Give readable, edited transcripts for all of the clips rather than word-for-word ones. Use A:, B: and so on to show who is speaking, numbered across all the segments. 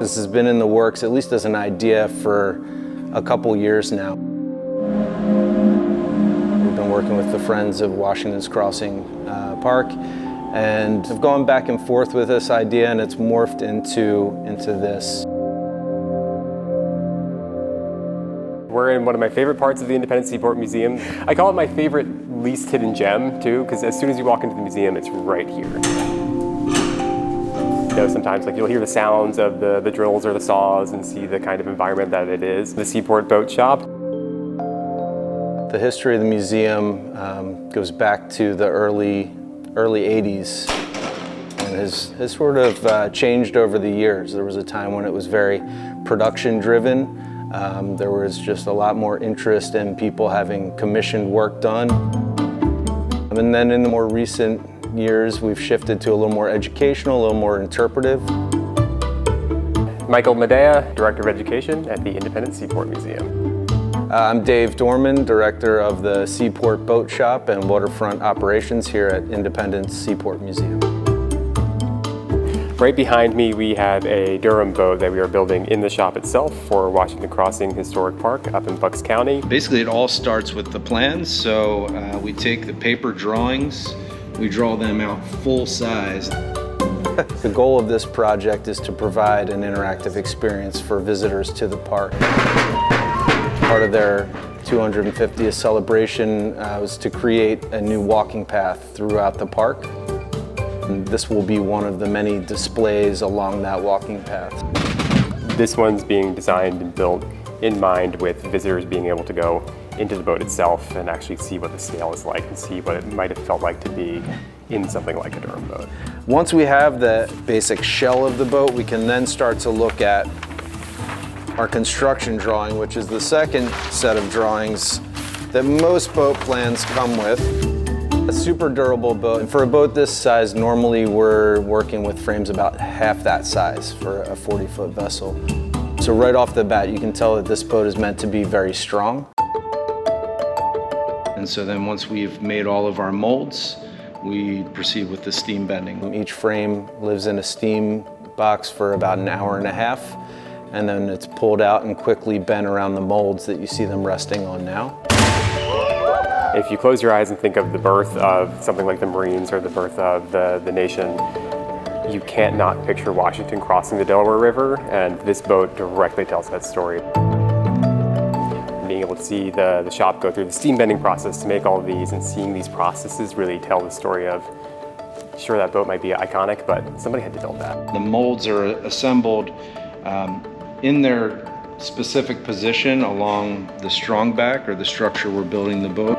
A: This has been in the works, at least as an idea, for a couple years now. We've been working with the Friends of Washington's Crossing Park, and have gone back and forth with this idea, and it's morphed into this.
B: We're in one of my favorite parts of the Independence Seaport Museum. I call it my favorite least hidden gem too, because as soon as you walk into the museum, it's right here. You know, sometimes you'll hear the sounds of the drills or the saws and see the kind of environment that it is. The Seaport Boat Shop.
A: The history of the museum goes back to the early 80s and has sort of changed over the years. There was a time when it was very production driven. There was just a lot more interest in people having commissioned work done. And then in the more recent years, we've shifted to a little more educational, a little more interpretive.
B: Michael Medea, Director of Education at the Independence Seaport Museum.
A: I'm Dave Dorman, Director of the Seaport Boat Shop and Waterfront Operations here at Independence Seaport Museum.
B: Right behind me, we have a Durham boat that we are building in the shop itself for Washington Crossing Historic Park up in Bucks County.
C: Basically, it all starts with the plans. So we take the paper drawings, we draw them out full size.
A: The goal of this project is to provide an interactive experience for visitors to the park. Part of their 250th celebration was to create a new walking path throughout the park. And this will be one of the many displays along that walking path.
B: This one's being designed and built in mind with visitors being able to go into the boat itself and actually see what the scale is like and see what it might have felt like to be in something like a Durham boat.
A: Once we have the basic shell of the boat, we can then start to look at our construction drawing, which is the second set of drawings that most boat plans come with. A super durable boat, and for a boat this size, normally we're working with frames about half that size for a 40-foot vessel. So right off the bat, you can tell that this boat is meant to be very strong.
C: And so then once we've made all of our molds, we proceed with the steam bending.
A: Each frame lives in a steam box for about an hour and a half, and then it's pulled out and quickly bent around the molds that you see them resting on now.
B: If you close your eyes and think of the birth of something like the Marines or the birth of the nation, you can't not picture Washington crossing the Delaware River, and this boat directly tells that story. Being able to see the shop go through the steam bending process to make all of these, and seeing these processes really tell the story of, sure, that boat might be iconic, but somebody had to build that.
C: The molds are assembled in their specific position along the strong back or the structure we're building the boat.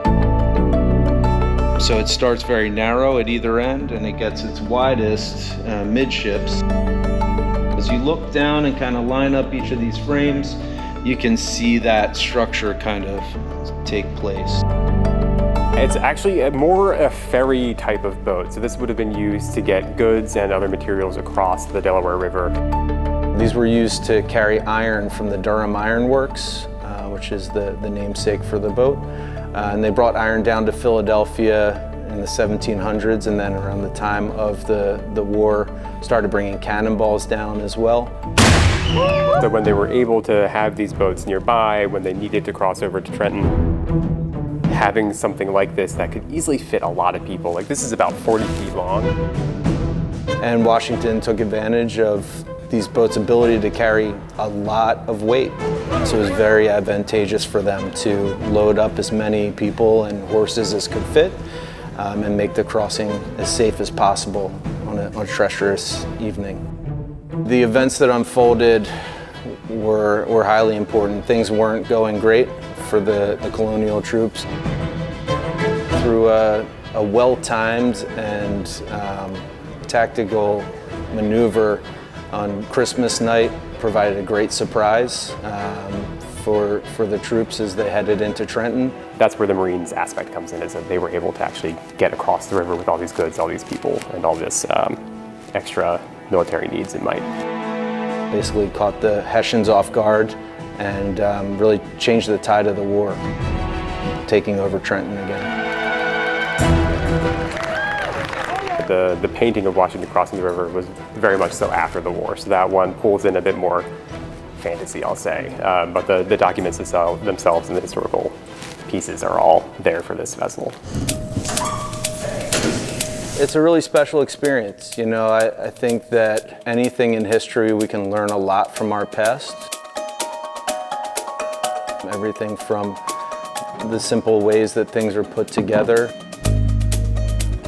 C: So it starts very narrow at either end and it gets its widest midships. As you look down and kind of line up each of these frames, you can see that structure kind of take place.
B: It's actually more a ferry type of boat. So this would have been used to get goods and other materials across the Delaware River.
A: These were used to carry iron from the Durham Iron Works, which is the namesake for the boat. And they brought iron down to Philadelphia in the 1700s, and then around the time of the war, started bringing cannonballs down as well.
B: So when they were able to have these boats nearby, when they needed to cross over to Trenton, having something like this that could easily fit a lot of people, like this is about 40 feet long.
A: And Washington took advantage of these boats' ability to carry a lot of weight. So it was very advantageous for them to load up as many people and horses as could fit and make the crossing as safe as possible on a treacherous evening. The events that unfolded were highly important. Things weren't going great for the colonial troops. Through a well-timed and tactical maneuver on Christmas night, provided a great surprise for the troops as they headed into Trenton.
B: That's where the Marines aspect comes in, is that they were able to actually get across the river with all these goods, all these people, and all this extra military needs in mind.
A: Basically caught the Hessians off guard and really changed the tide of the war, taking over Trenton again.
B: the painting of Washington crossing the river was very much so after the war. So that one pulls in a bit more fantasy, I'll say. But the documents themselves and the historical pieces are all there for this vessel.
A: It's a really special experience. You know, I think that anything in history, we can learn a lot from our past. Everything from the simple ways that things are put together,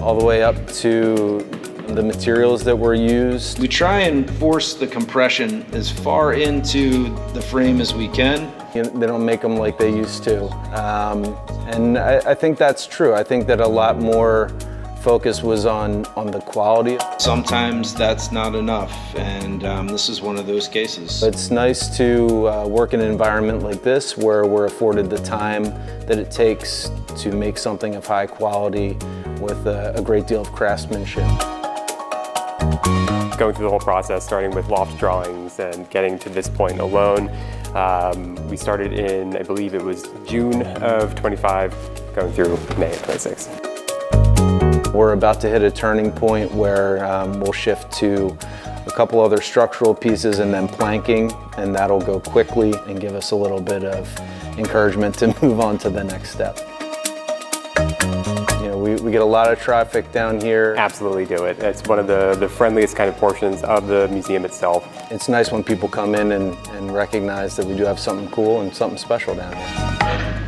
A: all the way up to the materials that were used.
C: We try and force the compression as far into the frame as we can.
A: You know, they don't make them like they used to. And I think that's true. I think that a lot more focus was on the quality.
C: Sometimes that's not enough, and this is one of those cases.
A: It's nice to work in an environment like this where we're afforded the time that it takes to make something of high quality with a great deal of craftsmanship.
B: Going through the whole process, starting with loft drawings and getting to this point alone. We started in, I believe it was June of 25, going through May of 26.
A: We're about to hit a turning point where we'll shift to a couple other structural pieces and then planking, and that'll go quickly and give us a little bit of encouragement to move on to the next step. You know, we get a lot of traffic down here.
B: Absolutely do it. It's one of the friendliest kind of portions of the museum itself.
A: It's nice when people come in and recognize that we do have something cool and something special down here.